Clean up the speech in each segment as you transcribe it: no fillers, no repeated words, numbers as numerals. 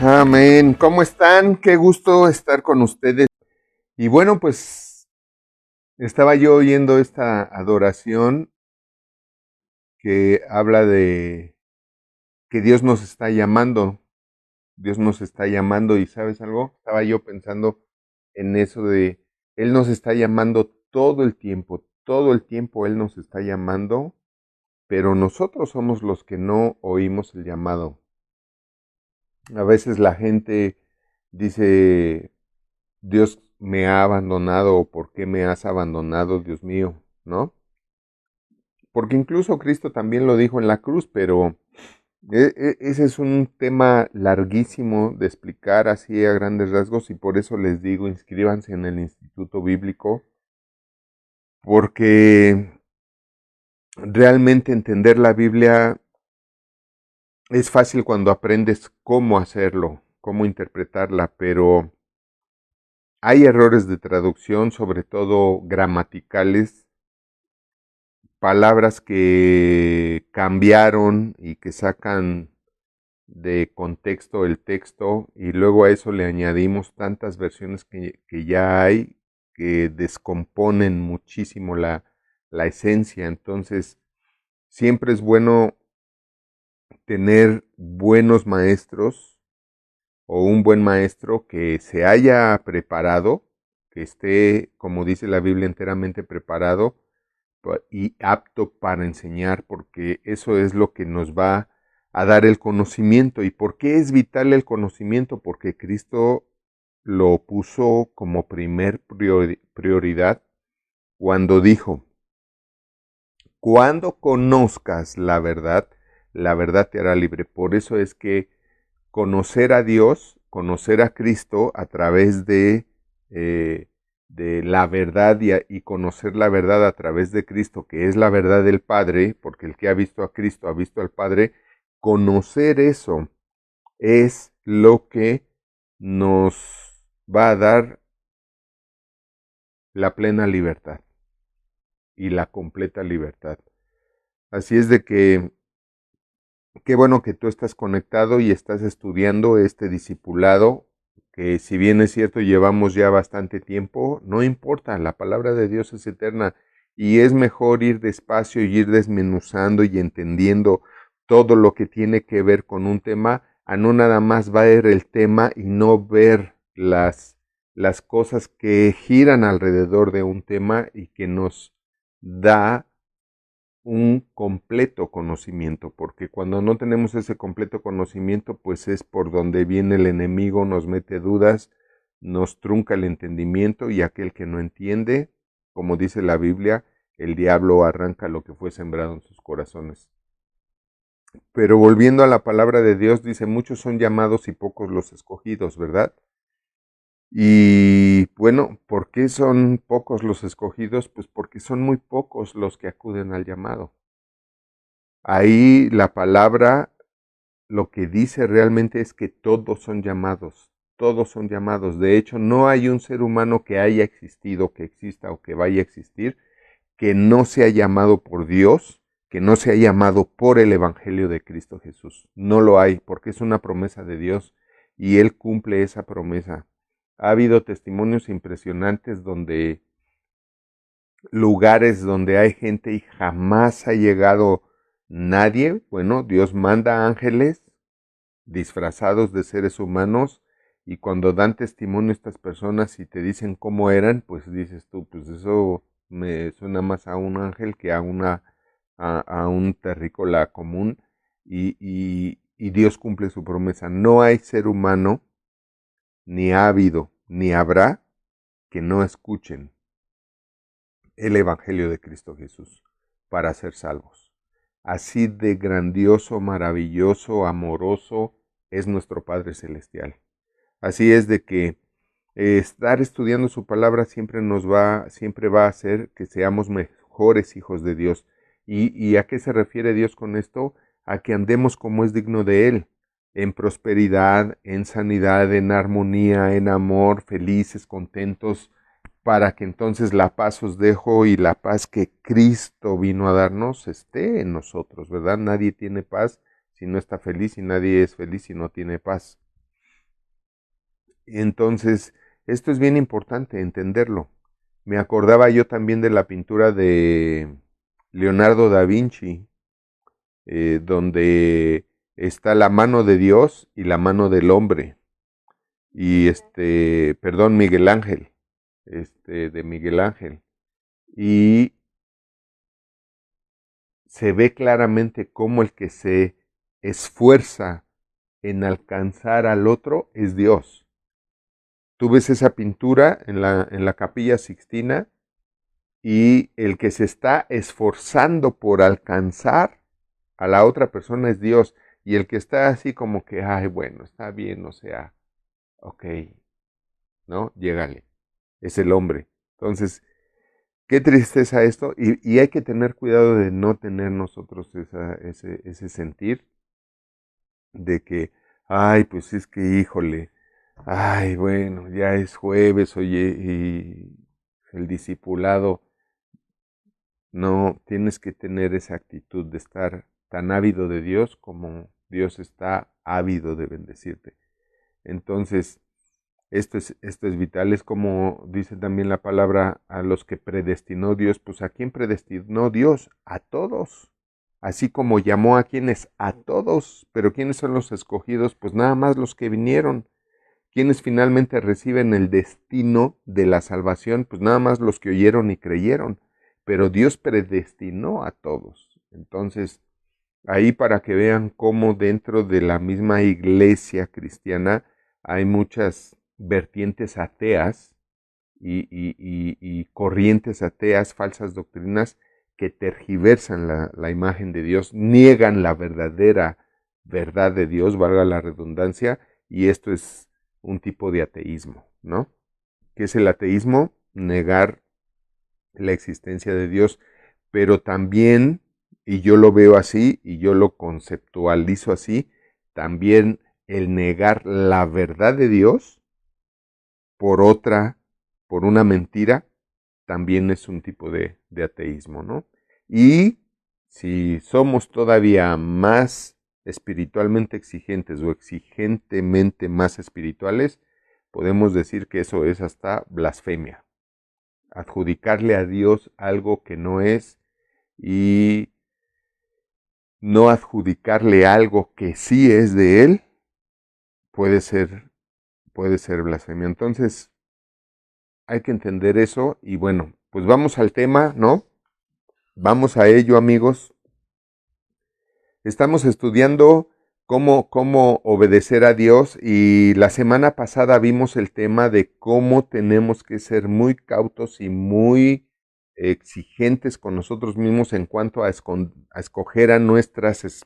Amén. ¿Cómo están? Qué gusto estar con ustedes. Y bueno, pues estaba yo oyendo esta adoración que habla de que Dios nos está llamando. Dios nos está llamando y ¿sabes algo? Estaba yo pensando en eso de Él nos está llamando todo el tiempo Él nos está llamando, pero nosotros somos los que no oímos el llamado. A veces la gente dice, Dios me ha abandonado o por qué me has abandonado, Dios mío, ¿no? Porque incluso Cristo también lo dijo en la cruz, pero ese es un tema larguísimo de explicar así a grandes rasgos y por eso les digo, inscríbanse en el Instituto Bíblico, porque realmente entender la Biblia es fácil cuando aprendes cómo hacerlo, cómo interpretarla, pero hay errores de traducción, sobre todo gramaticales, palabras que cambiaron y que sacan de contexto el texto y luego a eso le añadimos tantas versiones que ya hay que descomponen muchísimo la esencia. Entonces, siempre es bueno tener buenos maestros o un buen maestro que se haya preparado, que esté, como dice la Biblia, enteramente preparado y apto para enseñar, porque eso es lo que nos va a dar el conocimiento. ¿Y por qué es vital el conocimiento? Porque Cristo lo puso como primer prioridad cuando dijo, cuando conozcas la verdad te hará libre. Por eso es que conocer a Dios, conocer a Cristo a través de la verdad y conocer la verdad a través de Cristo, que es la verdad del Padre, porque el que ha visto a Cristo ha visto al Padre, conocer eso es lo que nos va a dar la plena libertad y la completa libertad. Así es de que qué bueno que tú estás conectado y estás estudiando este discipulado, que si bien es cierto llevamos ya bastante tiempo, no importa, la palabra de Dios es eterna y es mejor ir despacio y ir desmenuzando y entendiendo todo lo que tiene que ver con un tema, a no nada más ver el tema y no ver las cosas que giran alrededor de un tema y que nos da un completo conocimiento, porque cuando no tenemos ese completo conocimiento, pues es por donde viene el enemigo, nos mete dudas, nos trunca el entendimiento y aquel que no entiende, como dice la Biblia, el diablo arranca lo que fue sembrado en sus corazones. Pero volviendo a la palabra de Dios, dice, muchos son llamados y pocos los escogidos, ¿verdad? Y bueno, ¿por qué son pocos los escogidos? Pues porque son muy pocos los que acuden al llamado. Ahí la palabra lo que dice realmente es que todos son llamados, todos son llamados. De hecho, no hay un ser humano que haya existido, que exista o que vaya a existir, que no sea llamado por Dios, que no sea llamado por el Evangelio de Cristo Jesús. No lo hay, porque es una promesa de Dios y Él cumple esa promesa. Ha habido testimonios impresionantes donde lugares donde hay gente y jamás ha llegado nadie. Bueno, Dios manda ángeles disfrazados de seres humanos y cuando dan testimonio estas personas y te dicen cómo eran, pues dices tú, pues eso me suena más a un ángel que a un terrícola común y Dios cumple su promesa. No hay ser humano, ni ha habido, ni habrá, que no escuchen el Evangelio de Cristo Jesús para ser salvos. Así de grandioso, maravilloso, amoroso es nuestro Padre Celestial. Así es de que estar estudiando su palabra siempre va a hacer que seamos mejores hijos de Dios. ¿Y a qué se refiere Dios con esto? A que andemos como es digno de Él, en prosperidad, en sanidad, en armonía, en amor, felices, contentos, para que entonces la paz os dejo y la paz que Cristo vino a darnos esté en nosotros, ¿verdad? Nadie tiene paz si no está feliz y nadie es feliz si no tiene paz. Entonces, esto es bien importante entenderlo. Me acordaba yo también de la pintura de Leonardo da Vinci, donde está la mano de Dios y la mano del hombre. Y perdón, Miguel Ángel, de Miguel Ángel. Y se ve claramente cómo el que se esfuerza en alcanzar al otro es Dios. Tú ves esa pintura en la Capilla Sixtina y el que se está esforzando por alcanzar a la otra persona es Dios. Y el que está así como que, ay, bueno, está bien, o sea, ok, ¿no? Llégale. Es el hombre. Entonces, qué tristeza esto. Y hay que tener cuidado de no tener nosotros ese sentir de que, ay, pues es que, híjole, ay, bueno, ya es jueves, oye, y el discipulado. No, tienes que tener esa actitud de estar tan ávido de Dios como Dios está ávido de bendecirte. Entonces, esto es vital, es como dice también la palabra, a los que predestinó Dios. Pues ¿a quién predestinó Dios? A todos. Así como llamó a quienes, a todos. Pero ¿quiénes son los escogidos? Pues nada más los que vinieron. ¿Quiénes finalmente reciben el destino de la salvación? Pues nada más los que oyeron y creyeron. Pero Dios predestinó a todos. Entonces, ahí para que vean cómo dentro de la misma iglesia cristiana hay muchas vertientes ateas y corrientes ateas, falsas doctrinas que tergiversan la imagen de Dios, niegan la verdadera verdad de Dios, valga la redundancia, y esto es un tipo de ateísmo, ¿no? ¿Qué es el ateísmo? Negar la existencia de Dios, pero también, y yo lo veo así, y yo lo conceptualizo así, también el negar la verdad de Dios por otra, por una mentira, también es un tipo de ateísmo, ¿no? Y si somos todavía más espiritualmente exigentes o exigentemente más espirituales, podemos decir que eso es hasta blasfemia. Adjudicarle a Dios algo que no es y no adjudicarle algo que sí es de Él puede ser blasfemia. Entonces, hay que entender eso y bueno, pues vamos al tema, ¿no? Vamos a ello, amigos. Estamos estudiando cómo obedecer a Dios y la semana pasada vimos el tema de cómo tenemos que ser muy cautos y muy exigentes con nosotros mismos en cuanto a escoger a nuestras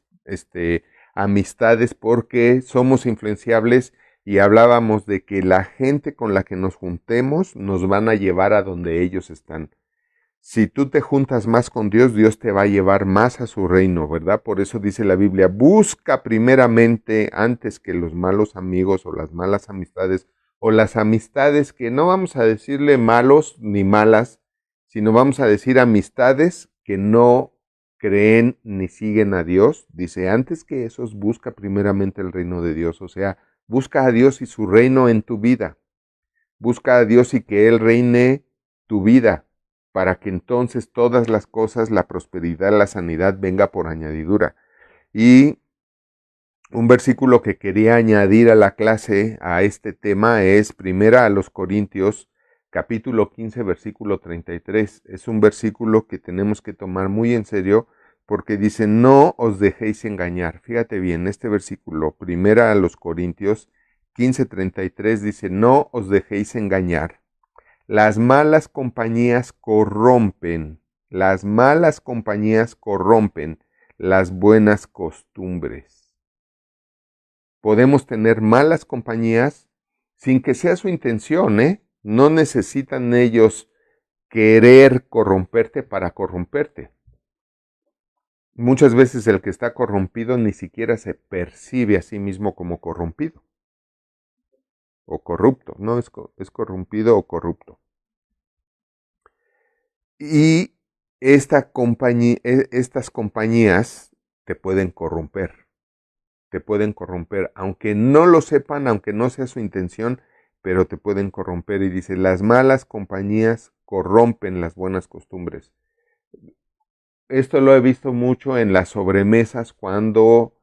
amistades porque somos influenciables y hablábamos de que la gente con la que nos juntemos nos van a llevar a donde ellos están. Si tú te juntas más con Dios, Dios te va a llevar más a su reino, ¿verdad? Por eso dice la Biblia, busca primeramente antes que los malos amigos o las malas amistades o las amistades que no vamos a decirle malos ni malas, sino vamos a decir amistades que no creen ni siguen a Dios. Dice, antes que esos, busca primeramente el reino de Dios, o sea, busca a Dios y su reino en tu vida. Busca a Dios y que Él reine tu vida para que entonces todas las cosas, la prosperidad, la sanidad venga por añadidura. Y un versículo que quería añadir a la clase, a este tema, es Primera a los Corintios, capítulo 15, versículo 33. Es un versículo que tenemos que tomar muy en serio porque dice, no os dejéis engañar. Fíjate bien, este versículo, Primera a los Corintios 15:33 dice, no os dejéis engañar. Las malas compañías corrompen, las buenas costumbres. Podemos tener malas compañías sin que sea su intención, ¿eh? No necesitan ellos querer corromperte para corromperte. Muchas veces el que está corrompido ni siquiera se percibe a sí mismo como corrompido o corrupto, no es corrompido o corrupto. Y estas compañías te pueden corromper, aunque no lo sepan, aunque no sea su intención, pero te pueden corromper. Y dice, las malas compañías corrompen las buenas costumbres. Esto lo he visto mucho en las sobremesas cuando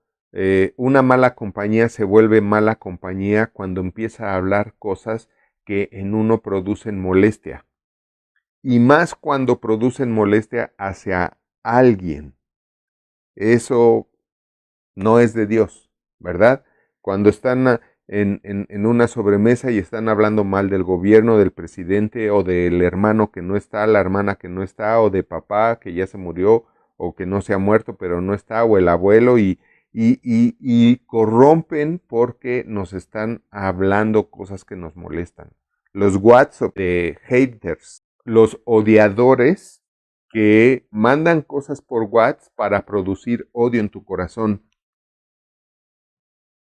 una mala compañía se vuelve mala compañía cuando empieza a hablar cosas que en uno producen molestia. Y más cuando producen molestia hacia alguien. Eso no es de Dios, ¿verdad? Cuando están en una sobremesa y están hablando mal del gobierno, del presidente o del hermano que no está, la hermana que no está, o de papá que ya se murió o que no se ha muerto pero no está, o el abuelo y corrompen porque nos están hablando cosas que nos molestan. Los WhatsApp de haters, los odiadores que mandan cosas por WhatsApp para producir odio en tu corazón.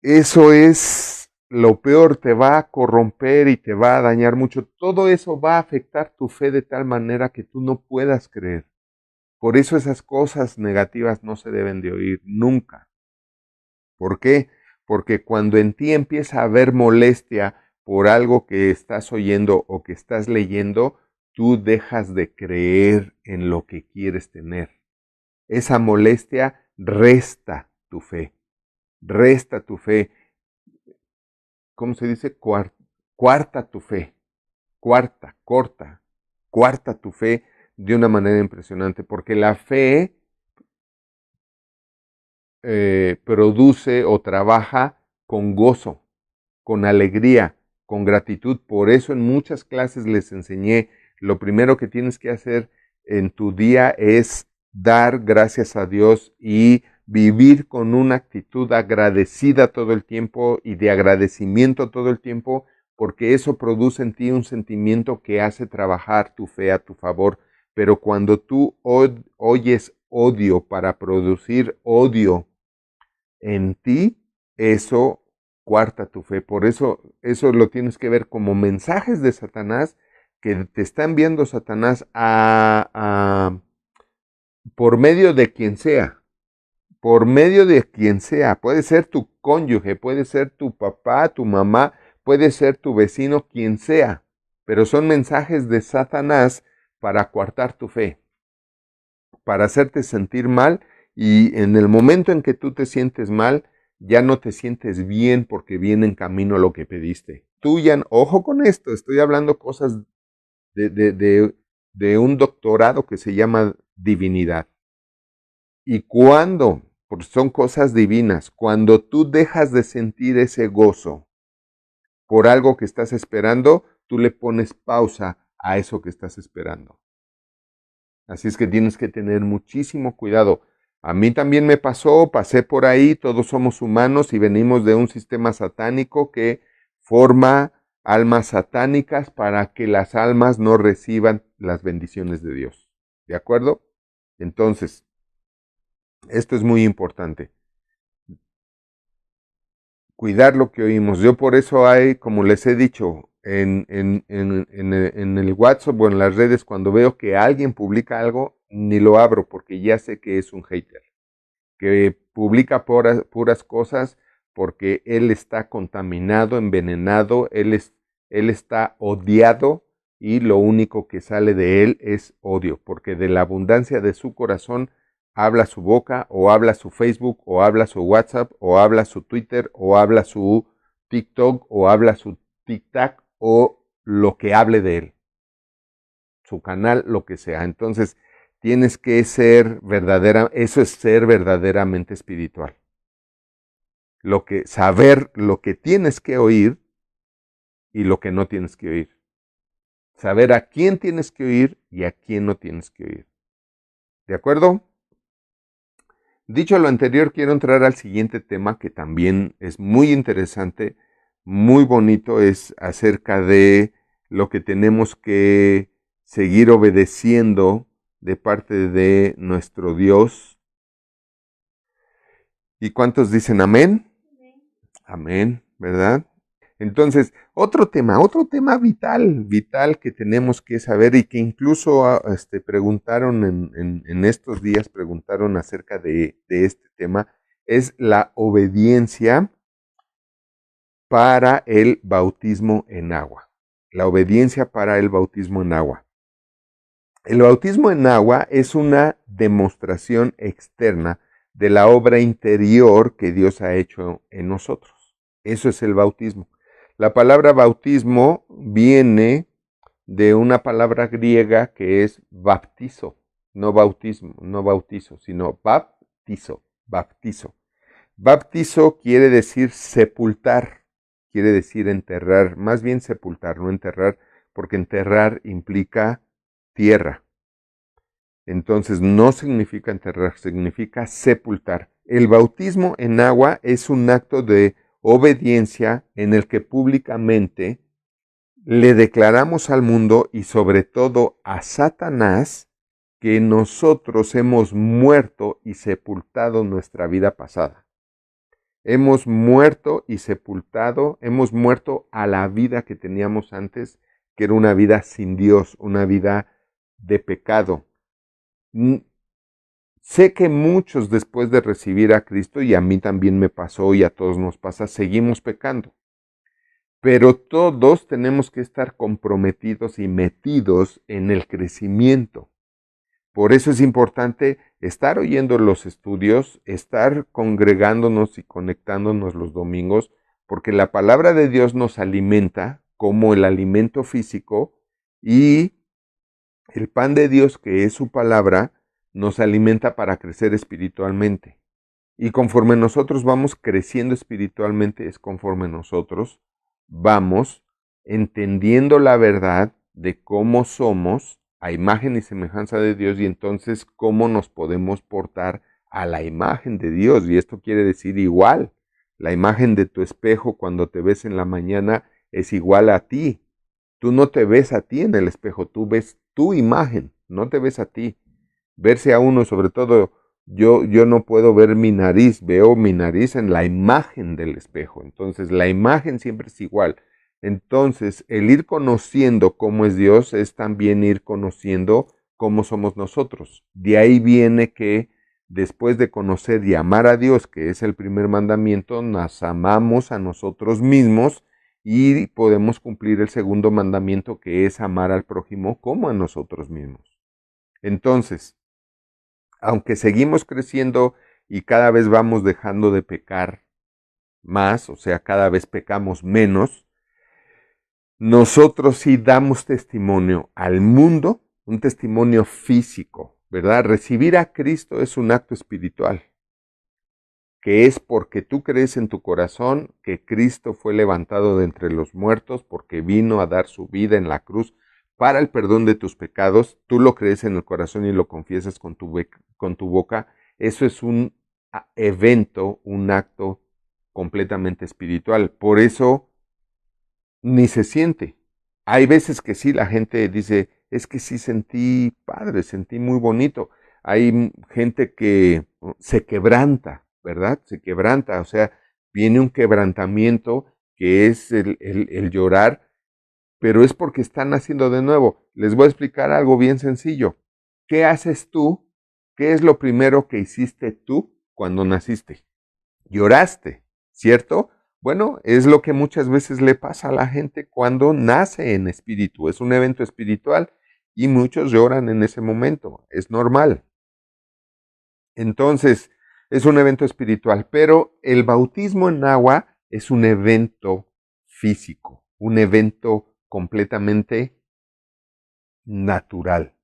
Eso es lo peor, te va a corromper y te va a dañar mucho. Todo eso va a afectar tu fe de tal manera que tú no puedas creer. Por eso esas cosas negativas no se deben de oír nunca. ¿Por qué? Porque cuando en ti empieza a haber molestia por algo que estás oyendo o que estás leyendo, tú dejas de creer en lo que quieres tener. Esa molestia resta tu fe. Resta tu fe. ¿Cómo se dice? Cuarta tu fe. Cuarta tu fe de una manera impresionante, porque la fe produce o trabaja con gozo, con alegría, con gratitud. Por eso en muchas clases les enseñé, lo primero que tienes que hacer en tu día es dar gracias a Dios y vivir con una actitud agradecida todo el tiempo y de agradecimiento todo el tiempo, porque eso produce en ti un sentimiento que hace trabajar tu fe a tu favor. Pero cuando tú oyes odio para producir odio en ti, eso cuarta tu fe. Por eso lo tienes que ver como mensajes de Satanás que te está enviando Satanás por medio de quien sea. Por medio de quien sea. Puede ser tu cónyuge, puede ser tu papá, tu mamá, puede ser tu vecino, quien sea. Pero son mensajes de Satanás para coartar tu fe, para hacerte sentir mal, y en el momento en que tú te sientes mal, ya no te sientes bien porque viene en camino lo que pediste. Tú ya, ojo con esto, estoy hablando cosas de un doctorado que se llama divinidad. Y cuando, porque son cosas divinas, cuando tú dejas de sentir ese gozo por algo que estás esperando, tú le pones pausa a eso que estás esperando. Así es que tienes que tener muchísimo cuidado. A mí también me pasó, pasé por ahí, todos somos humanos y venimos de un sistema satánico que forma almas satánicas para que las almas no reciban las bendiciones de Dios. ¿De acuerdo? Entonces, esto es muy importante. Cuidar lo que oímos. Yo por eso hay, como les he dicho, en el WhatsApp o en las redes, cuando veo que alguien publica algo, ni lo abro porque ya sé que es un hater, que publica puras cosas porque él está contaminado, envenenado, él está odiado y lo único que sale de él es odio, porque de la abundancia de su corazón habla su boca, o habla su Facebook, o habla su WhatsApp, o habla su Twitter, o habla su TikTok, o habla su TikTok, o lo que hable de él, su canal, lo que sea. Entonces, tienes que ser eso es ser verdaderamente espiritual. Saber lo que tienes que oír y lo que no tienes que oír. Saber a quién tienes que oír y a quién no tienes que oír. ¿De acuerdo? Dicho lo anterior, quiero entrar al siguiente tema que también es muy interesante, muy bonito, es acerca de lo que tenemos que seguir obedeciendo de parte de nuestro Dios. ¿Y cuántos dicen amén? Amén, ¿verdad? Entonces, otro tema vital que tenemos que saber y que incluso preguntaron en estos días, preguntaron acerca de este tema, es la obediencia para el bautismo en agua. La obediencia para el bautismo en agua. El bautismo en agua es una demostración externa de la obra interior que Dios ha hecho en nosotros. Eso es el bautismo. La palabra bautismo viene de una palabra griega que es baptizo, no bautismo, no bautizo, sino baptizo. Baptizo quiere decir sepultar, quiere decir enterrar, más bien sepultar, no enterrar, porque enterrar implica tierra. Entonces no significa enterrar, significa sepultar. El bautismo en agua es un acto de obediencia en el que públicamente le declaramos al mundo y sobre todo a Satanás que nosotros hemos muerto y sepultado nuestra vida pasada. Hemos muerto y sepultado, hemos muerto a la vida que teníamos antes, que era una vida sin Dios, una vida de pecado. Sé que muchos después de recibir a Cristo, y a mí también me pasó y a todos nos pasa, seguimos pecando. Pero todos tenemos que estar comprometidos y metidos en el crecimiento. Por eso es importante estar oyendo los estudios, estar congregándonos y conectándonos los domingos, porque la palabra de Dios nos alimenta como el alimento físico y el pan de Dios, que es su palabra, nos alimenta para crecer espiritualmente. Y conforme nosotros vamos creciendo espiritualmente, es conforme nosotros vamos entendiendo la verdad de cómo somos a imagen y semejanza de Dios y entonces cómo nos podemos portar a la imagen de Dios. Y esto quiere decir igual. La imagen de tu espejo cuando te ves en la mañana es igual a ti. Tú no te ves a ti en el espejo, tú ves tu imagen, no te ves a ti. Verse a uno, sobre todo, yo no puedo ver mi nariz, veo mi nariz en la imagen del espejo. Entonces, la imagen siempre es igual. Entonces, el ir conociendo cómo es Dios es también ir conociendo cómo somos nosotros. De ahí viene que después de conocer y amar a Dios, que es el primer mandamiento, nos amamos a nosotros mismos y podemos cumplir el segundo mandamiento, que es amar al prójimo como a nosotros mismos. Entonces, aunque seguimos creciendo y cada vez vamos dejando de pecar más, o sea, cada vez pecamos menos, nosotros sí damos testimonio al mundo, un testimonio físico, ¿verdad? Recibir a Cristo es un acto espiritual, que es porque tú crees en tu corazón que Cristo fue levantado de entre los muertos, porque vino a dar su vida en la cruz para el perdón de tus pecados, tú lo crees en el corazón y lo confiesas con tu boca, eso es un evento, un acto completamente espiritual. Por eso ni se siente. Hay veces que sí, la gente dice, es que sí sentí padre, sentí muy bonito. Hay gente que se quebranta, ¿verdad? Se quebranta, o sea, viene un quebrantamiento que es el llorar, pero es porque están naciendo de nuevo. Les voy a explicar algo bien sencillo. ¿Qué haces tú? ¿Qué es lo primero que hiciste tú cuando naciste? Lloraste, ¿cierto? Bueno, es lo que muchas veces le pasa a la gente cuando nace en espíritu. Es un evento espiritual y muchos lloran en ese momento. Es normal. Entonces, es un evento espiritual, pero el bautismo en agua es un evento físico, un evento completamente natural,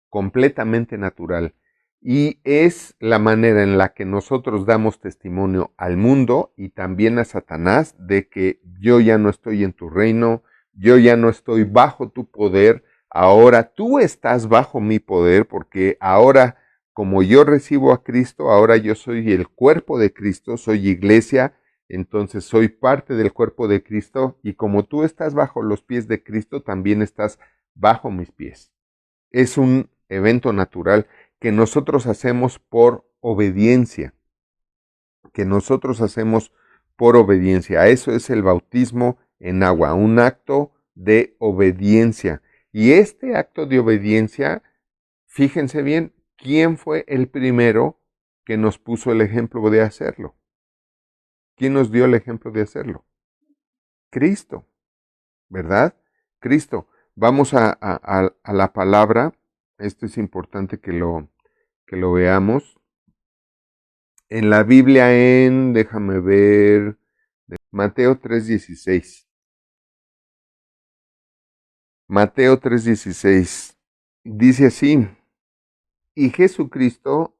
completamente natural. Y es la manera en la que nosotros damos testimonio al mundo y también a Satanás de que yo ya no estoy en tu reino, yo ya no estoy bajo tu poder, ahora tú estás bajo mi poder, porque ahora como yo recibo a Cristo, ahora yo soy el cuerpo de Cristo, soy iglesia, entonces soy parte del cuerpo de Cristo y como tú estás bajo los pies de Cristo, también estás bajo mis pies. Es un evento natural que nosotros hacemos por obediencia, que nosotros hacemos por obediencia. Eso es el bautismo en agua, un acto de obediencia. Y este acto de obediencia, fíjense bien, ¿quién fue el primero que nos puso el ejemplo de hacerlo? ¿Quién nos dio el ejemplo de hacerlo? Cristo, ¿verdad? Cristo. Vamos a la palabra. Esto es importante que lo veamos. En la Biblia déjame ver, Mateo 3:16. Mateo 3:16 dice así: y Jesucristo,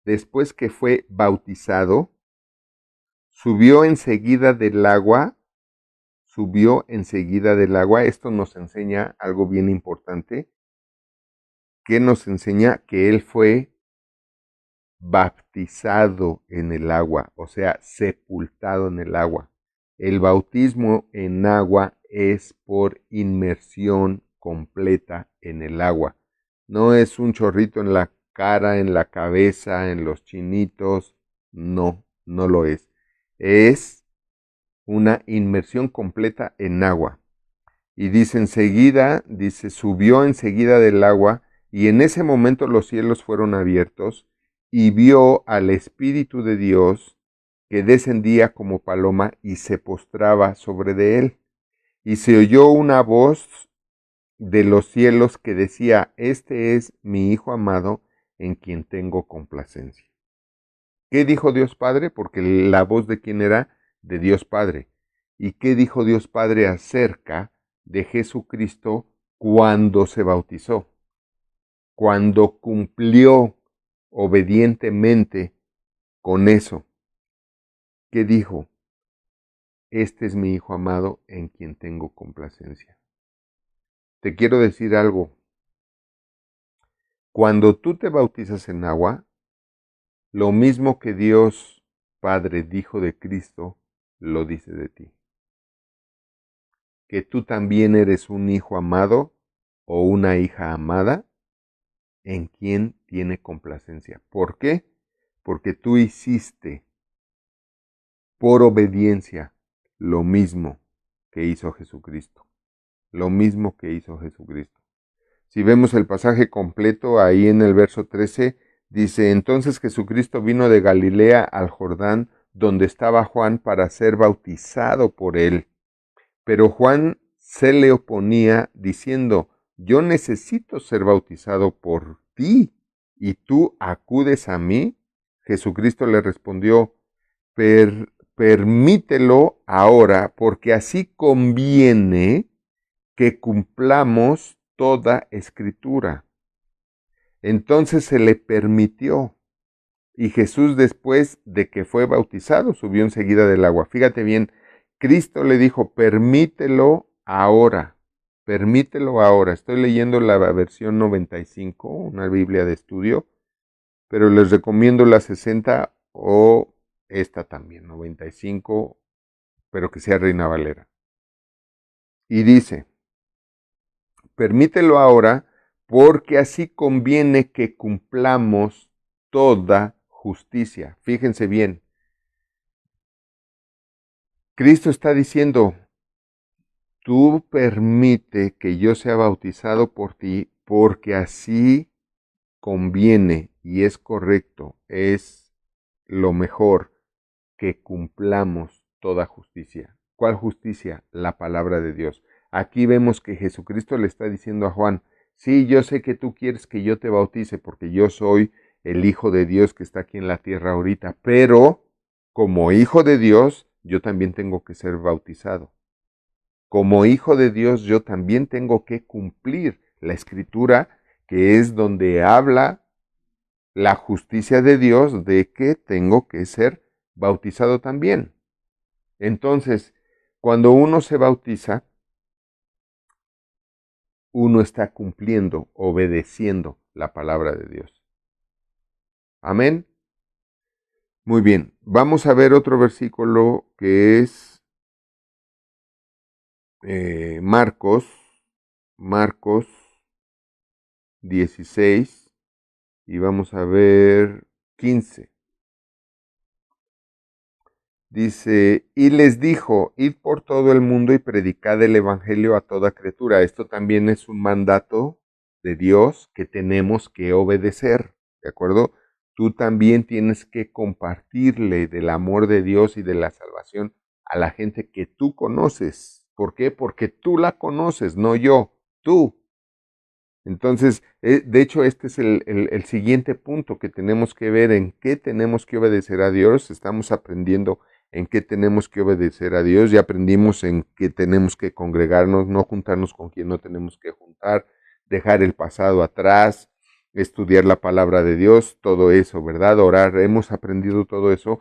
después que fue bautizado, subió enseguida del agua. Esto nos enseña algo bien importante, que nos enseña que Él fue bautizado en el agua, o sea, sepultado en el agua. El bautismo en agua es por inmersión completa en el agua. No es un chorrito en la cara, en la cabeza, en los chinitos. No, no lo es. Es una inmersión completa en agua. Y dice, subió enseguida del agua, y en ese momento los cielos fueron abiertos, y vio al Espíritu de Dios que descendía como paloma y se postraba sobre de él. Y se oyó una voz de los cielos que decía: este es mi Hijo amado, en quien tengo complacencia. ¿Qué dijo Dios Padre? Porque la voz de quién era, de Dios Padre. ¿Y qué dijo Dios Padre acerca de Jesucristo cuando se bautizó? Cuando cumplió obedientemente con eso. ¿Qué dijo? Este es mi Hijo amado, en quien tengo complacencia. Te quiero decir algo. Cuando tú te bautizas en agua, lo mismo que Dios Padre dijo de Cristo, lo dice de ti. Que tú también eres un hijo amado o una hija amada en quien tiene complacencia. ¿Por qué? Porque tú hiciste por obediencia lo mismo que hizo Jesucristo. Lo mismo que hizo Jesucristo. Si vemos el pasaje completo, ahí en el verso 13, dice: entonces Jesucristo vino de Galilea al Jordán, donde estaba Juan, para ser bautizado por él. Pero Juan se le oponía, diciendo: yo necesito ser bautizado por ti, ¿y tú acudes a mí? Jesucristo le respondió: permítelo ahora, porque así conviene que cumplamos toda escritura. Entonces se le permitió. Y Jesús, después de que fue bautizado, subió enseguida del agua. Fíjate bien, Cristo le dijo: permítelo ahora, permítelo ahora. Estoy leyendo la versión 95, una Biblia de estudio, pero les recomiendo la 60 o esta también, 95, pero que sea Reina Valera. Y dice: permítelo ahora, porque así conviene que cumplamos toda justicia. Fíjense bien, Cristo está diciendo: tú permite que yo sea bautizado por ti, porque así conviene y es correcto, es lo mejor, que cumplamos toda justicia. ¿Cuál justicia? La palabra de Dios. Aquí vemos que Jesucristo le está diciendo a Juan: sí, yo sé que tú quieres que yo te bautice porque yo soy el Hijo de Dios que está aquí en la tierra ahorita, pero como Hijo de Dios, yo también tengo que ser bautizado. Como Hijo de Dios, yo también tengo que cumplir la Escritura, que es donde habla la justicia de Dios de que tengo que ser bautizado también. Entonces, cuando uno se bautiza, uno está cumpliendo, obedeciendo la palabra de Dios. Amén. Muy bien, vamos a ver otro versículo que es Marcos 16, y vamos a ver 15. Dice: y les dijo: id por todo el mundo y predicad el evangelio a toda criatura. Esto también es un mandato de Dios que tenemos que obedecer, ¿de acuerdo? Tú también tienes que compartirle del amor de Dios y de la salvación a la gente que tú conoces. ¿Por qué? Porque tú la conoces, no yo, tú. Entonces, de hecho, este es el siguiente punto que tenemos que ver, en qué tenemos que obedecer a Dios. Estamos aprendiendo en qué tenemos que obedecer a Dios. Ya aprendimos en qué tenemos que congregarnos, no juntarnos con quien no tenemos que juntar, dejar el pasado atrás, estudiar la palabra de Dios, todo eso, ¿verdad? Orar, hemos aprendido todo eso.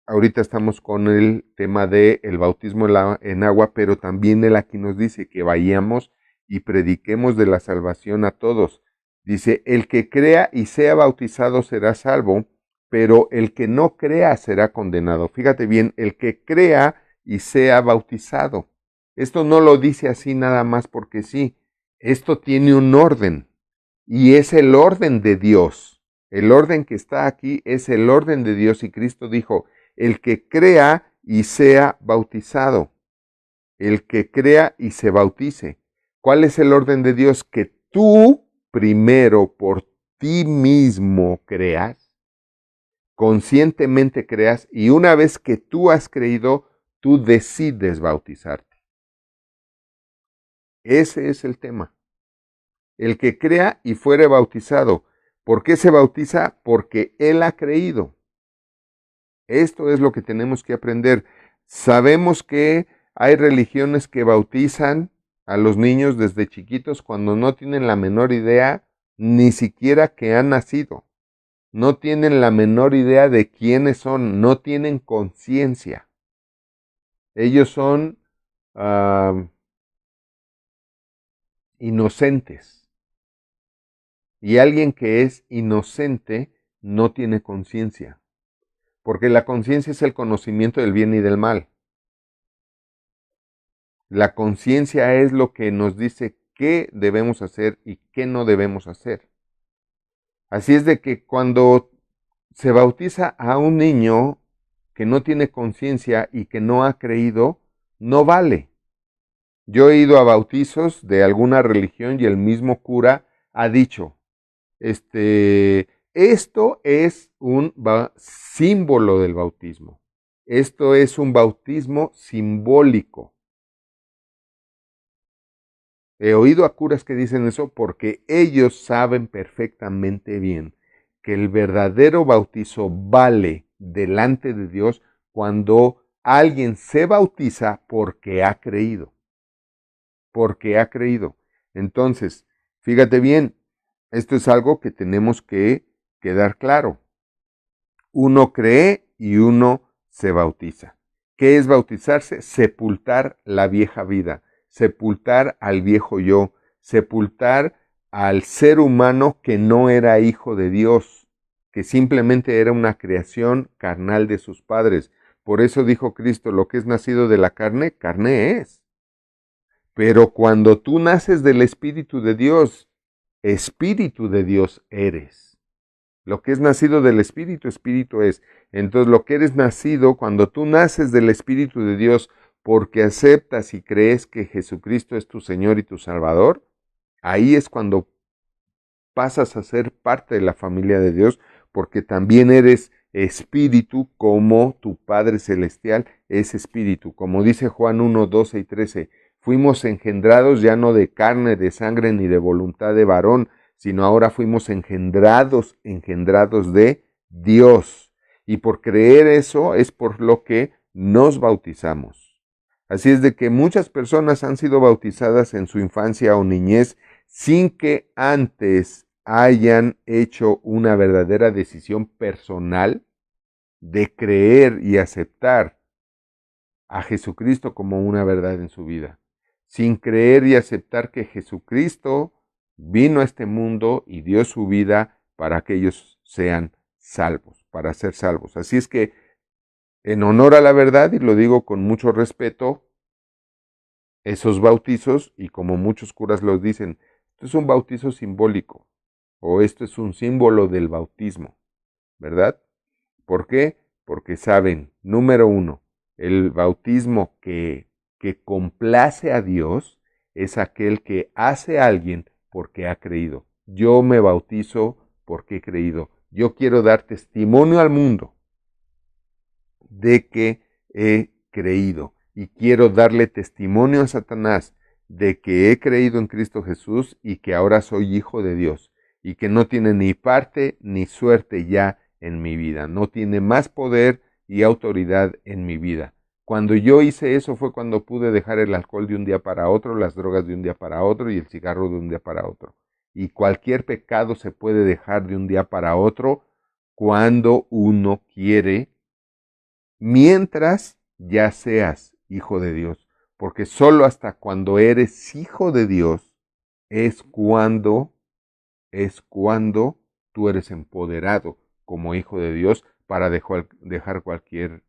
Ahorita estamos con el tema del bautismo en agua, pero también Él aquí nos dice que vayamos y prediquemos de la salvación a todos. Dice, el que crea y sea bautizado será salvo, pero el que no crea será condenado. Fíjate bien, el que crea y sea bautizado. Esto no lo dice así nada más porque sí. Esto tiene un orden y es el orden de Dios. El orden que está aquí es el orden de Dios y Cristo dijo, el que crea y sea bautizado. El que crea y se bautice. ¿Cuál es el orden de Dios? Que tú primero por ti mismo creas, conscientemente creas, y una vez que tú has creído, tú decides bautizarte. Ese es el tema. El que crea y fuere bautizado. ¿Por qué se bautiza? Porque él ha creído. Esto es lo que tenemos que aprender. Sabemos que hay religiones que bautizan a los niños desde chiquitos cuando no tienen la menor idea, ni siquiera que han nacido. No tienen la menor idea de quiénes son, no tienen conciencia. Ellos son inocentes. Y alguien que es inocente no tiene conciencia. Porque la conciencia es el conocimiento del bien y del mal. La conciencia es lo que nos dice qué debemos hacer y qué no debemos hacer. Así es de que cuando se bautiza a un niño que no tiene conciencia y que no ha creído, no vale. Yo he ido a bautizos de alguna religión y el mismo cura ha dicho, esto es un símbolo del bautismo. Esto es un bautismo simbólico. He oído a curas que dicen eso porque ellos saben perfectamente bien que el verdadero bautizo vale delante de Dios cuando alguien se bautiza porque ha creído. Porque ha creído. Entonces, fíjate bien, esto es algo que tenemos que quedar claro. Uno cree y uno se bautiza. ¿Qué es bautizarse? Sepultar la vieja vida, sepultar al viejo yo, sepultar al ser humano que no era hijo de Dios, que simplemente era una creación carnal de sus padres. Por eso dijo Cristo, lo que es nacido de la carne, carne es. Pero cuando tú naces del Espíritu de Dios eres. Lo que es nacido del Espíritu, Espíritu es. Entonces lo que eres nacido, cuando tú naces del Espíritu de Dios, porque aceptas y crees que Jesucristo es tu Señor y tu Salvador, ahí es cuando pasas a ser parte de la familia de Dios, porque también eres espíritu como tu Padre Celestial es espíritu. Como dice Juan 1, 12 y 13, fuimos engendrados ya no de carne, de sangre ni de voluntad de varón, sino ahora fuimos engendrados de Dios. Y por creer eso es por lo que nos bautizamos. Así es de que muchas personas han sido bautizadas en su infancia o niñez sin que antes hayan hecho una verdadera decisión personal de creer y aceptar a Jesucristo como una verdad en su vida. Sin creer y aceptar que Jesucristo vino a este mundo y dio su vida para que ellos sean salvos, para ser salvos. Así es que, en honor a la verdad, y lo digo con mucho respeto, esos bautizos, y como muchos curas los dicen, esto es un bautizo simbólico, o esto es un símbolo del bautismo, ¿verdad? ¿Por qué? Porque saben, número uno, el bautismo que complace a Dios es aquel que hace a alguien porque ha creído. Yo me bautizo porque he creído. Yo quiero dar testimonio al mundo de que he creído. Y quiero darle testimonio a Satanás de que he creído en Cristo Jesús y que ahora soy hijo de Dios y que no tiene ni parte ni suerte ya en mi vida. No tiene más poder y autoridad en mi vida. Cuando yo hice eso fue cuando pude dejar el alcohol de un día para otro, las drogas de un día para otro y el cigarro de un día para otro. Y cualquier pecado se puede dejar de un día para otro cuando uno quiere, mientras ya seas hijo de Dios. Porque solo hasta cuando eres hijo de Dios es cuando tú eres empoderado como hijo de Dios para dejar cualquier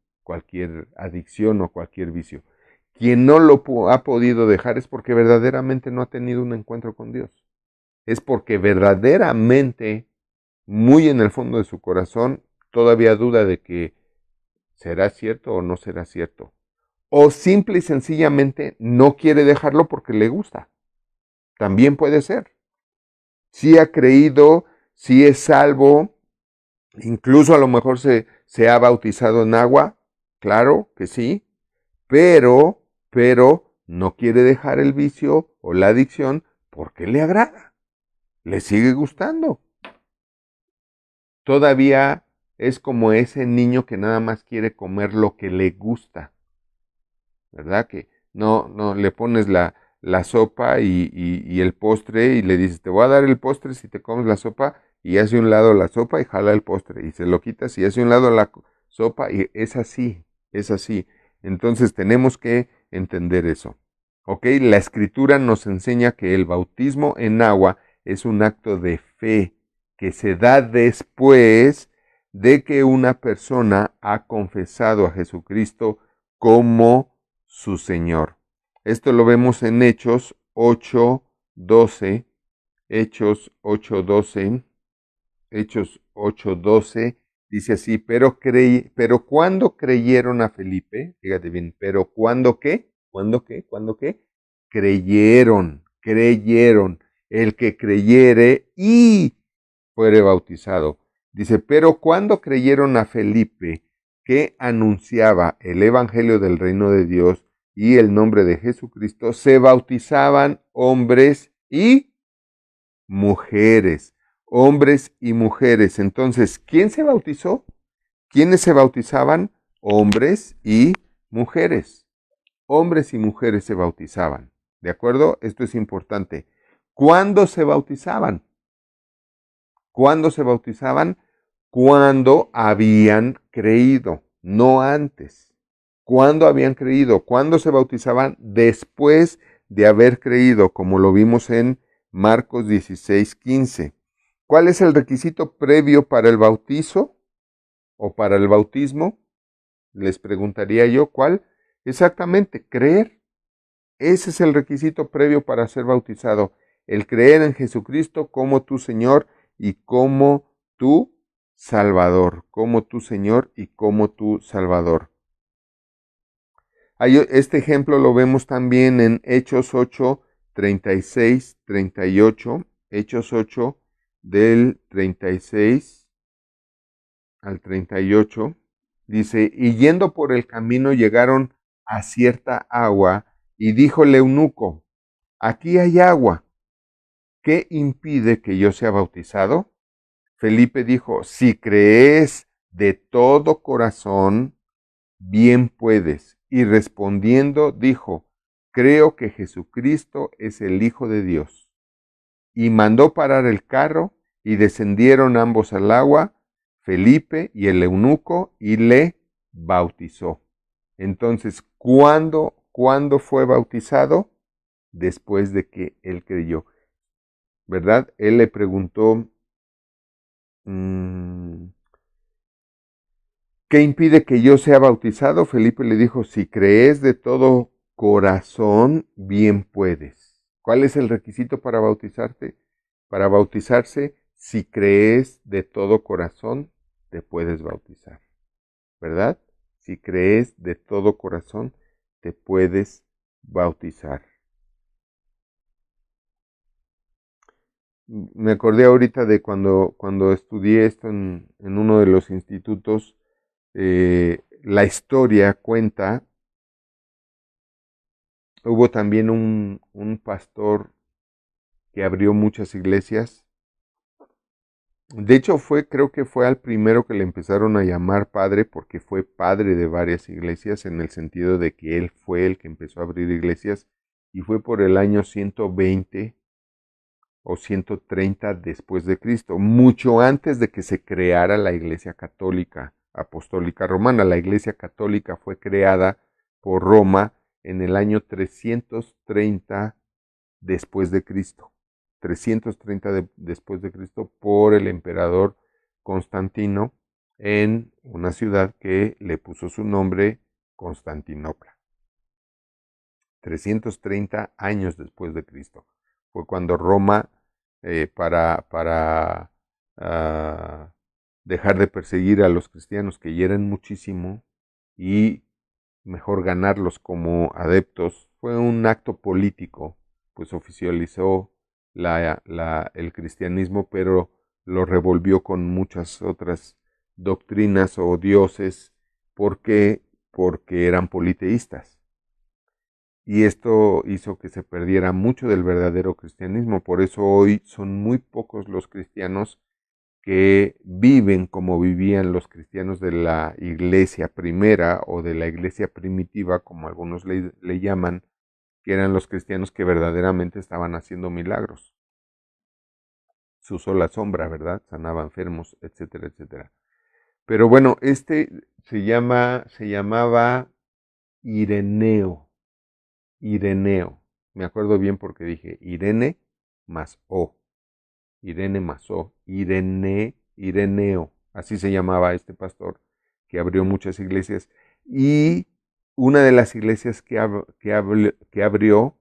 adicción o cualquier vicio. Quien no lo ha podido dejar es porque verdaderamente no ha tenido un encuentro con Dios. Es porque verdaderamente, muy en el fondo de su corazón, todavía duda de que será cierto o no será cierto. O simple y sencillamente no quiere dejarlo porque le gusta. También puede ser. Si ha creído, si es salvo, incluso a lo mejor se ha bautizado en agua, claro que sí, pero no quiere dejar el vicio o la adicción porque le agrada, le sigue gustando. Todavía es como ese niño que nada más quiere comer lo que le gusta, ¿verdad? Que no le pones la sopa y el postre y le dices, te voy a dar el postre si te comes la sopa, y hace un lado la sopa y jala el postre y se lo quitas y hace un lado la sopa, y es así, es así. Entonces tenemos que entender eso. ¿Ok? La escritura nos enseña que el bautismo en agua es un acto de fe que se da después de que una persona ha confesado a Jesucristo como su Señor. Esto lo vemos en Hechos 8:12, Hechos 8:12, Hechos 8:12, dice así, pero cuando creyeron a Felipe, fíjate bien, pero cuando qué, cuando qué, creyeron, el que creyere y fuere bautizado. Dice, pero cuando creyeron a Felipe, que anunciaba el evangelio del reino de Dios y el nombre de Jesucristo, se bautizaban hombres y mujeres. Hombres y mujeres. Entonces, ¿quién se bautizó? ¿Quiénes se bautizaban? Hombres y mujeres. Hombres y mujeres se bautizaban. ¿De acuerdo? Esto es importante. ¿Cuándo se bautizaban? ¿Cuándo se bautizaban? Cuando habían creído, no antes. ¿Cuándo habían creído? ¿Cuándo se bautizaban? Después de haber creído, como lo vimos en Marcos 16:15. ¿Cuál es el requisito previo para el bautizo o para el bautismo? Les preguntaría yo, ¿cuál? Exactamente, creer. Ese es el requisito previo para ser bautizado, el creer en Jesucristo como tu Señor y como tu Salvador, como tu Señor y como tu Salvador. Este ejemplo lo vemos también en Hechos 8, 36, 38, Hechos 8 del 36 al 38, dice, y yendo por el camino llegaron a cierta agua, y dijo el eunuco, aquí hay agua, ¿qué impide que yo sea bautizado? Felipe dijo, si crees de todo corazón, bien puedes. Y respondiendo dijo, creo que Jesucristo es el Hijo de Dios. Y mandó parar el carro, y descendieron ambos al agua, Felipe y el eunuco, y le bautizó. Entonces, ¿cuándo fue bautizado? Después de que él creyó, ¿verdad? Él le preguntó, ¿qué impide que yo sea bautizado? Felipe le dijo, si crees de todo corazón, bien puedes. ¿Cuál es el requisito para bautizarte? Para bautizarse, si crees de todo corazón, te puedes bautizar, ¿verdad? Si crees de todo corazón, te puedes bautizar. Me acordé ahorita de cuando estudié esto en uno de los institutos. La historia cuenta Hubo también un pastor que abrió muchas iglesias. De hecho, creo que fue al primero que le empezaron a llamar padre, porque fue padre de varias iglesias, en el sentido de que él fue el que empezó a abrir iglesias, y fue por el año 120 o 130 después de Cristo, mucho antes de que se creara la Iglesia Católica Apostólica Romana. La Iglesia Católica fue creada por Roma en el año 330 después de Cristo. 330 después de Cristo por el emperador Constantino en una ciudad que le puso su nombre Constantinopla. 330 años después de Cristo. Fue cuando Roma, para dejar de perseguir a los cristianos, que ya eran muchísimo, y mejor ganarlos como adeptos, fue un acto político, pues oficializó el cristianismo, pero lo revolvió con muchas otras doctrinas o dioses. ¿Por qué? Porque eran politeístas. Y esto hizo que se perdiera mucho del verdadero cristianismo. Por eso hoy son muy pocos los cristianos que viven como vivían los cristianos de la iglesia primera o de la iglesia primitiva, como algunos le llaman, que eran los cristianos que verdaderamente estaban haciendo milagros. Su sola sombra, ¿verdad? Sanaba enfermos, etcétera, etcétera. Pero bueno, se llamaba Ireneo. Ireneo. Me acuerdo bien porque dije Irene más O. Irene más O. Ireneo. Así se llamaba este pastor que abrió muchas iglesias. Y una de las iglesias que abrió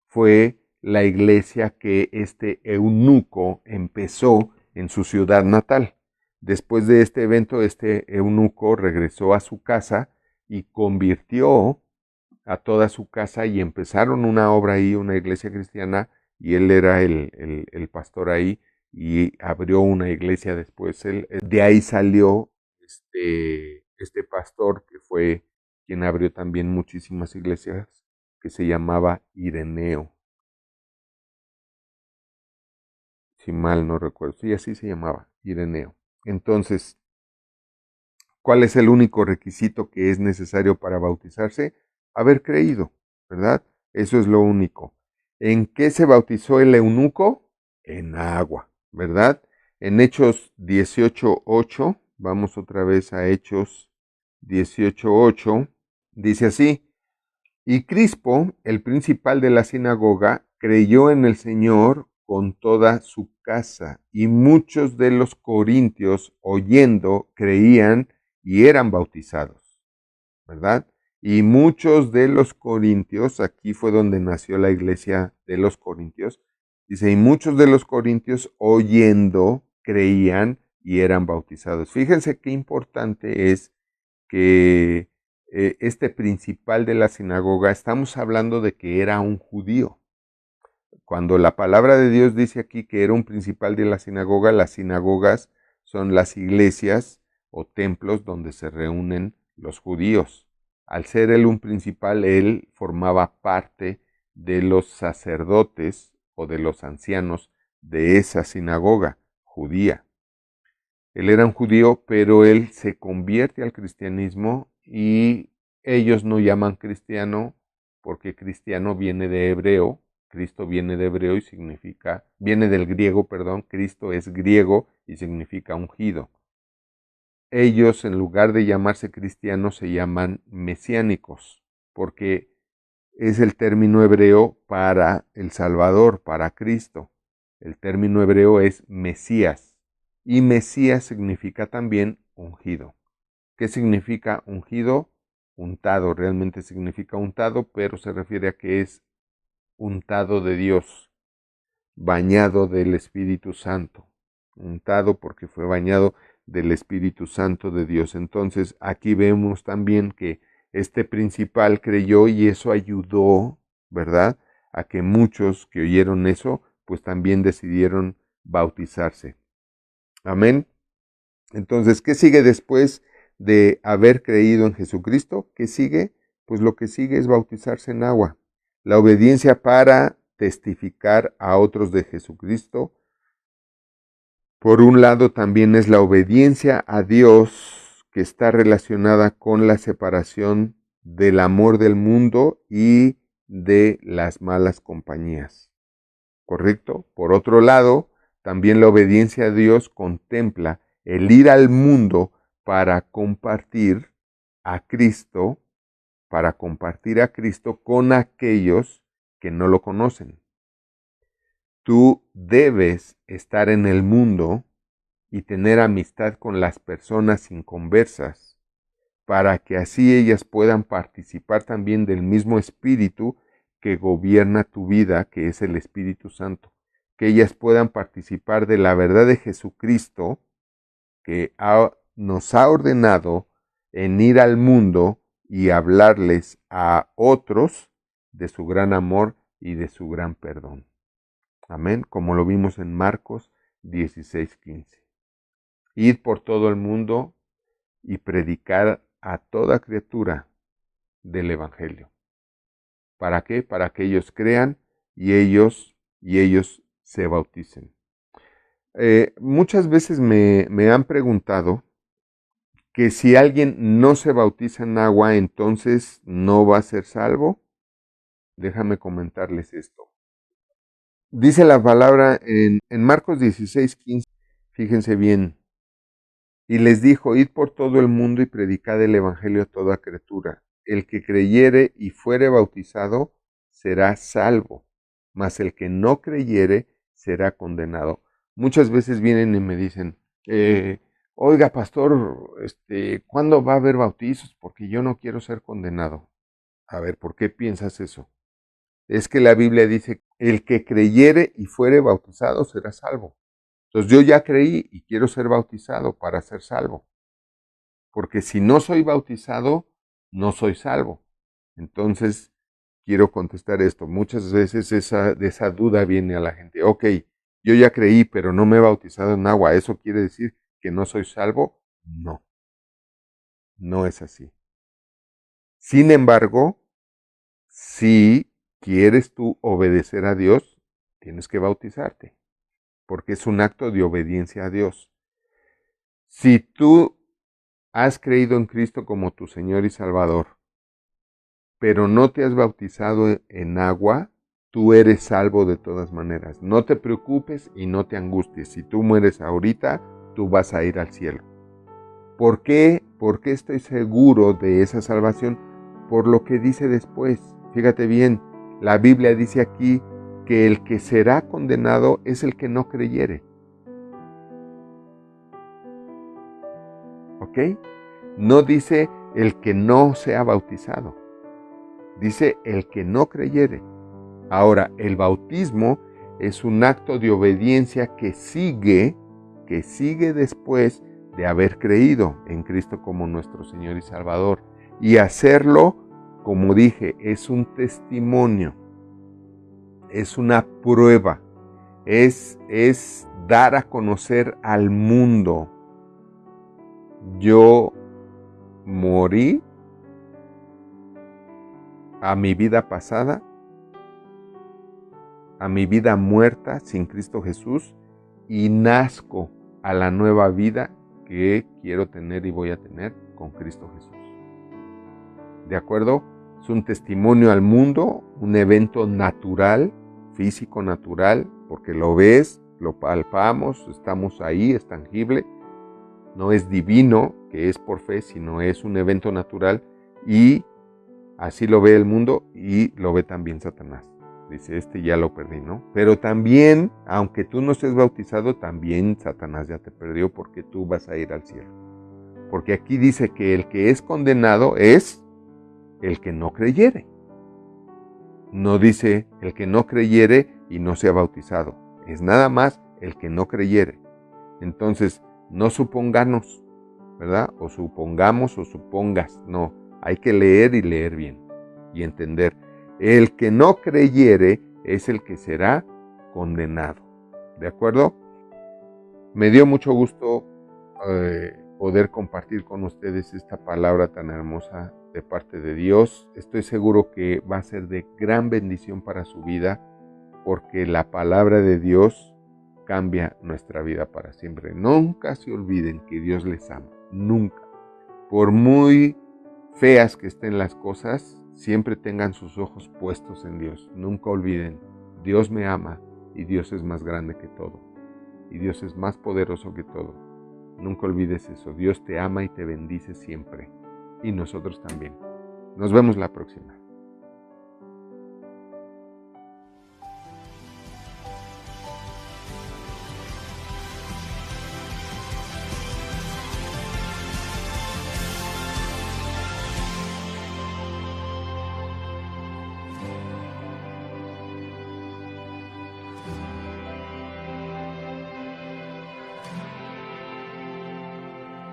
fue la iglesia que este eunuco empezó en su ciudad natal. Después de este evento, este eunuco regresó a su casa y convirtió a toda su casa y empezaron una obra ahí, una iglesia cristiana, y él era el pastor ahí y abrió una iglesia después. De ahí salió este pastor que fue quien abrió también muchísimas iglesias, que se llamaba Ireneo, si mal no recuerdo. Sí, así se llamaba, Ireneo. Entonces, ¿cuál es el único requisito que es necesario para bautizarse? Haber creído, ¿verdad? Eso es lo único. ¿En qué se bautizó el eunuco? En agua, ¿verdad? En Hechos 18:8, vamos otra vez a Hechos 18:8, dice así: y Crispo, el principal de la sinagoga, creyó en el Señor con toda su casa, y muchos de los corintios, oyendo, creían y eran bautizados, ¿verdad? Y muchos de los corintios, aquí fue donde nació la iglesia de los corintios, dice, y muchos de los corintios, oyendo, creían y eran bautizados. Fíjense qué importante es que este principal de la sinagoga, estamos hablando de que era un judío. Cuando la palabra de Dios dice aquí que era un principal de la sinagoga, las sinagogas son las iglesias o templos donde se reúnen los judíos. Al ser él un principal, él formaba parte de los sacerdotes o de los ancianos de esa sinagoga judía. Él era un judío, pero él se convierte al cristianismo y ellos no llaman cristiano porque cristiano viene de hebreo, Cristo viene de hebreo y significa, viene del griego, perdón, Cristo es griego y significa ungido. Ellos, en lugar de llamarse cristianos, se llaman mesiánicos, porque es el término hebreo para el Salvador, para Cristo. El término hebreo es Mesías. Y Mesías significa también ungido. ¿Qué significa ungido? Untado, realmente significa untado, pero se refiere a que es untado de Dios, bañado del Espíritu Santo. Untado porque fue bañado del Espíritu Santo de Dios. Entonces aquí vemos también que este principal creyó y eso ayudó, ¿verdad?, a que muchos que oyeron eso, pues también decidieron bautizarse. Amén. Entonces, ¿qué sigue después de haber creído en Jesucristo? ¿Qué sigue? Pues lo que sigue es bautizarse en agua. la obediencia para testificar a otros de Jesucristo. Por un lado también es la obediencia a Dios, que está relacionada con la separación del amor del mundo y de las malas compañías. ¿Correcto? Por otro lado, también la obediencia a Dios contempla el ir al mundo para compartir a Cristo, con aquellos que no lo conocen. Tú debes estar en el mundo y tener amistad con las personas inconversas, para que así ellas puedan participar también del mismo espíritu que gobierna tu vida, que es el Espíritu Santo. Que ellas puedan participar de la verdad de Jesucristo, que nos ha ordenado en ir al mundo y hablarles a otros de su gran amor y de su gran perdón. Amén, como lo vimos en Marcos 16:15. Id por todo el mundo y predicar a toda criatura del Evangelio. ¿Para qué? Para que ellos crean y ellos se bauticen. Muchas veces me han preguntado que si alguien no se bautiza en agua, entonces no va a ser salvo. Déjame comentarles esto. Dice la palabra en Marcos 16:15, fíjense bien, y les dijo, id por todo el mundo y predicad el evangelio a toda criatura. El que creyere y fuere bautizado será salvo, mas el que no creyere será condenado. Muchas veces vienen y me dicen, oiga pastor, ¿cuándo va a haber bautizos? Porque yo no quiero ser condenado. A ver, ¿por qué piensas eso? Es que la Biblia dice, el que creyere y fuere bautizado será salvo. Entonces yo ya creí y quiero ser bautizado para ser salvo. Porque si no soy bautizado, no soy salvo. Entonces, quiero contestar esto. Muchas veces de esa duda viene a la gente. Ok, yo ya creí, pero no me he bautizado en agua. ¿Eso quiere decir que no soy salvo? No, no es así. Sin embargo, si quieres tú obedecer a Dios, tienes que bautizarte, porque es un acto de obediencia a Dios. Si tú has creído en Cristo como tu Señor y Salvador, pero no te has bautizado en agua, tú eres salvo de todas maneras. No te preocupes y no te angusties. Si tú mueres ahorita, tú vas a ir al cielo. ¿Por qué? ¿Por qué estoy seguro de esa salvación? Por lo que dice después. Fíjate bien, la Biblia dice aquí que el que será condenado es el que no creyere. ¿Ok? No dice el que no sea bautizado. Dice el que no creyere. Ahora, el bautismo es un acto de obediencia que sigue después de haber creído en Cristo como nuestro Señor y Salvador. Y hacerlo, como dije, es un testimonio, es una prueba, es dar a conocer al mundo. Yo morí a mi vida pasada, a mi vida muerta sin Cristo Jesús, y nazco a la nueva vida que quiero tener y voy a tener con Cristo Jesús. ¿De acuerdo? Es un testimonio al mundo, un evento natural, físico natural, porque lo ves, lo palpamos, estamos ahí, es tangible. No es divino, que es por fe, sino es un evento natural, y así lo ve el mundo y lo ve también Satanás. Dice, ya lo perdí, ¿no? Pero también, aunque tú no estés bautizado, también Satanás ya te perdió, porque tú vas a ir al cielo. Porque aquí dice que el que es condenado es el que no creyere. No dice el que no creyere y no sea bautizado. Es nada más el que no creyere. Entonces, no supongamos, ¿verdad? O supongamos o supongas. No, hay que leer y leer bien y entender. El que no creyere es el que será condenado. ¿De acuerdo? Me dio mucho gusto poder compartir con ustedes esta palabra tan hermosa de parte de Dios. Estoy seguro que va a ser de gran bendición para su vida, porque la palabra de Dios cambia nuestra vida para siempre. Nunca se olviden que Dios les ama, nunca. Por muy feas que estén las cosas, siempre tengan sus ojos puestos en Dios. Nunca olviden, Dios me ama y Dios es más grande que todo. Y Dios es más poderoso que todo. Nunca olvides eso. Dios te ama y te bendice siempre. Y nosotros también. Nos vemos la próxima.